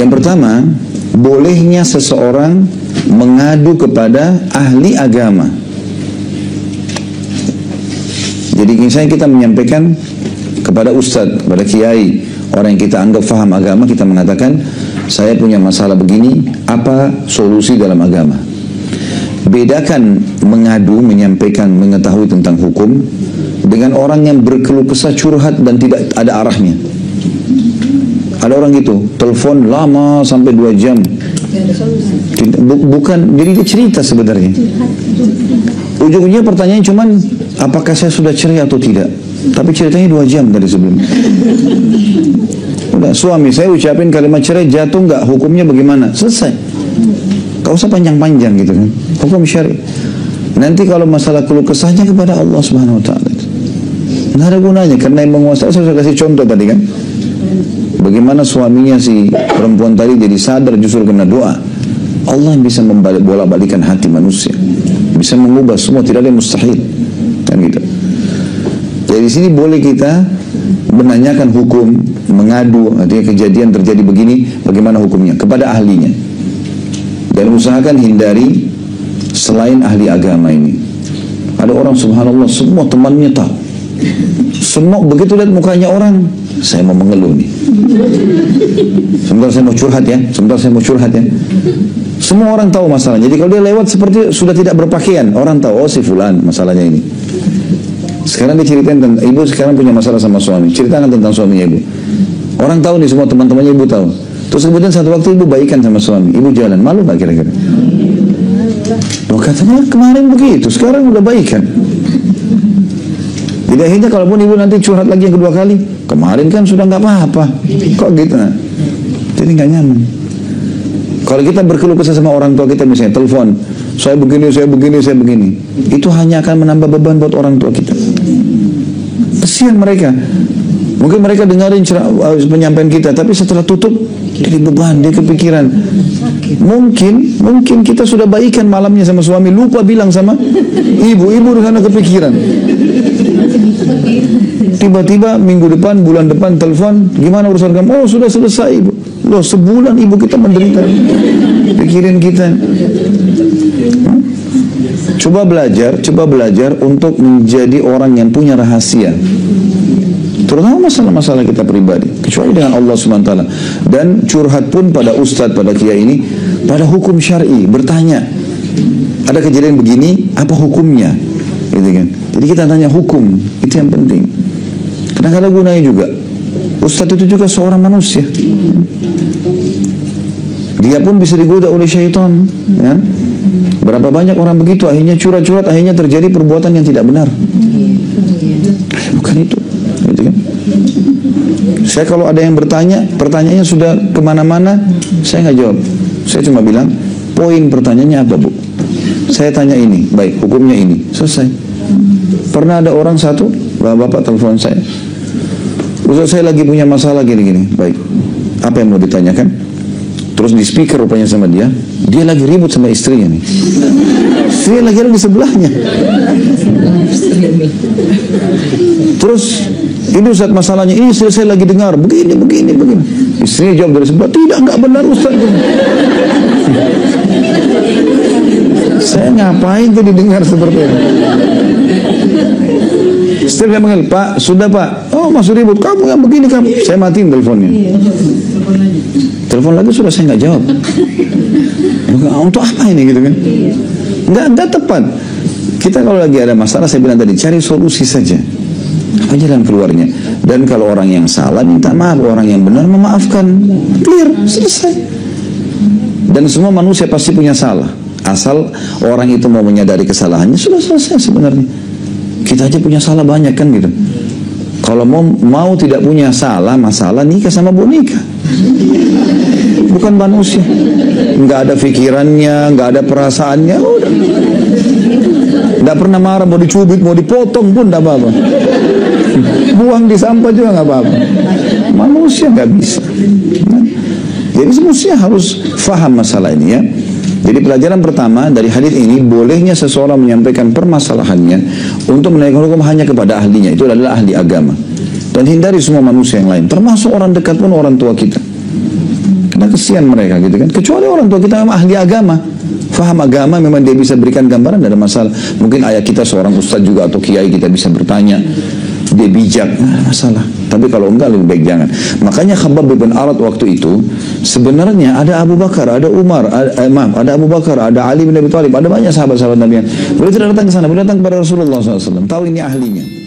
Yang pertama, bolehnya seseorang mengadu kepada ahli agama. Jadi misalnya kita menyampaikan kepada ustadz, kepada kiai, orang yang kita anggap faham agama, kita mengatakan, saya punya masalah begini, apa solusi dalam agama? Bedakan mengadu, menyampaikan, mengetahui tentang hukum dengan orang yang berkeluh kesah, curhat dan tidak ada arahnya. Ada orang gitu, telepon lama sampai 2 jam. Bukan, jadi dia cerita sebenarnya. Ujung-ujungnya pertanyaan cuman, apakah saya sudah cerai atau tidak? Tapi ceritanya 2 jam dari sebelumnya. Udah, suami saya ucapin kalimat cerai, jatuh nggak? Hukumnya bagaimana? Selesai. Gak usah panjang-panjang gitu kan. Hukum syari. Nanti kalau masalah keluh kesahnya kepada Allah Subhanahu Wa Taala. Nggak ada gunanya, karena yang menguasai. Saya sudah kasih contoh tadi kan. Bagaimana suaminya si perempuan tadi jadi sadar justru karena doa. Allah yang bisa membolak-balikan hati manusia, bisa mengubah semua, tidak ada yang mustahil kan gitu. Jadi di sini boleh kita menanyakan hukum, mengadu, artinya kejadian terjadi begini, bagaimana hukumnya kepada ahlinya. Dan usahakan hindari selain ahli agama ini. Ada orang subhanallah semua temannya tahu. Semua begitu lihat mukanya orang, saya mau mengeluh nih. Sebentar saya mau curhat ya, sebentar saya mau curhat ya. Semua orang tahu masalahnya. Jadi kalau dia lewat seperti sudah tidak berpakaian, orang tahu, oh si fulan masalahnya ini. Sekarang dia ceritain tentang ibu sekarang punya masalah sama suami. Ceritakan tentang suaminya ibu. Orang tahu nih, semua teman-temannya ibu tahu. Terus kemudian satu waktu ibu baikan sama suami, ibu jalan, malu gak kira-kira? Loh katanya kemarin begitu, sekarang udah baikan. Jadi akhirnya kalaupun ibu nanti curhat lagi yang kedua kali, kemarin kan sudah nggak apa-apa, kok gitu? Nah, jadi nggak nyaman. Kalau kita berkeluh kesah sama orang tua kita misalnya telepon, saya begini, saya begini, saya begini, itu hanya akan menambah beban buat orang tua kita. Kesian mereka. Mungkin mereka dengarin penyampaian kita, tapi setelah tutup jadi beban, dia kepikiran. Mungkin kita sudah baikan malamnya sama suami, lupa bilang sama ibu di sana kepikiran. Tiba-tiba minggu depan, bulan depan telepon, gimana urusan kamu? Oh sudah selesai ibu. Loh sebulan ibu kita menderita, pikirin kita. Coba belajar untuk menjadi orang yang punya rahasia. Terutama masalah-masalah kita pribadi, kecuali dengan Allah SWT. Dan curhat pun pada ustadz, pada kiai ini, pada hukum syar'i, bertanya, ada kejadian begini, apa hukumnya? Gitu kan? Jadi kita tanya hukum, itu yang penting. Karena ada gunanya juga. Ustadz itu juga seorang manusia. Dia pun bisa digoda oleh syaitan. Ya? Berapa banyak orang begitu, akhirnya curhat-curhat, akhirnya terjadi perbuatan yang tidak benar. Bukan itu. Gitu kan? Saya kalau ada yang bertanya, pertanyaannya sudah kemana-mana, saya nggak jawab. Saya cuma bilang, poin pertanyaannya apa bu? Saya tanya ini, baik, hukumnya ini, selesai. Pernah ada orang satu, bapak telepon saya, Ustaz saya lagi punya masalah gini-gini, baik, apa yang mau ditanyakan? Terus di speaker rupanya sama dia lagi ribut sama istrinya nih. Istrinya lagi ada di sebelahnya. Terus ini Ustaz masalahnya ini, saya lagi dengar begini. Istrinya jawab dari sebelah, tidak, enggak benar Ustaz. Saya ngapain tuh didengar seperti itu? Setelah dia manggil, Pak, sudah Pak. Oh masih ribut, kamu yang begini kamu. Saya matiin teleponnya. Telepon lagi sudah saya nggak jawab. Untuk apa ini gitu kan? Nggak tepat. Kita kalau lagi ada masalah, saya bilang tadi, cari solusi saja. Apa jalan keluarnya? Dan kalau orang yang salah minta maaf, orang yang benar memaafkan. Clear, selesai. Dan semua manusia pasti punya salah. Asal orang itu mau menyadari kesalahannya, sudah selesai sebenarnya. Kita aja punya salah banyak kan gitu. Kalau mau tidak punya salah, masalah nikah sama boneka. Bukan manusia. Nggak ada pikirannya, nggak ada perasaannya, udah. Nggak pernah marah, mau dicubit, mau dipotong pun nggak apa-apa. Buang di sampah juga nggak apa-apa. Manusia nggak bisa. Jadi manusia harus faham masalah ini ya. Jadi pelajaran pertama dari hadis ini, bolehnya seseorang menyampaikan permasalahannya untuk menanyakan hukum hanya kepada ahlinya. Itu adalah ahli agama. Dan hindari semua manusia yang lain, termasuk orang dekat pun orang tua kita. Karena kesian mereka gitu kan. Kecuali orang tua kita memang ahli agama, faham agama, memang dia bisa berikan gambaran, tidak ada masalah. Mungkin ayah kita seorang ustadz juga atau kiai, kita bisa bertanya, dia bijak, nggak ada masalah. Tapi kalau enggak, lebih baik jangan. Makanya Khabbab bin Arat waktu itu sebenarnya ada Abu Bakar, ada Umar, ada Abu Bakar, ada Ali bin Abi Thalib, ada banyak sahabat-sahabat Nabi. Beliau tidak datang ke sana, beliau datang kepada Rasulullah SAW. Tahu ini ahlinya.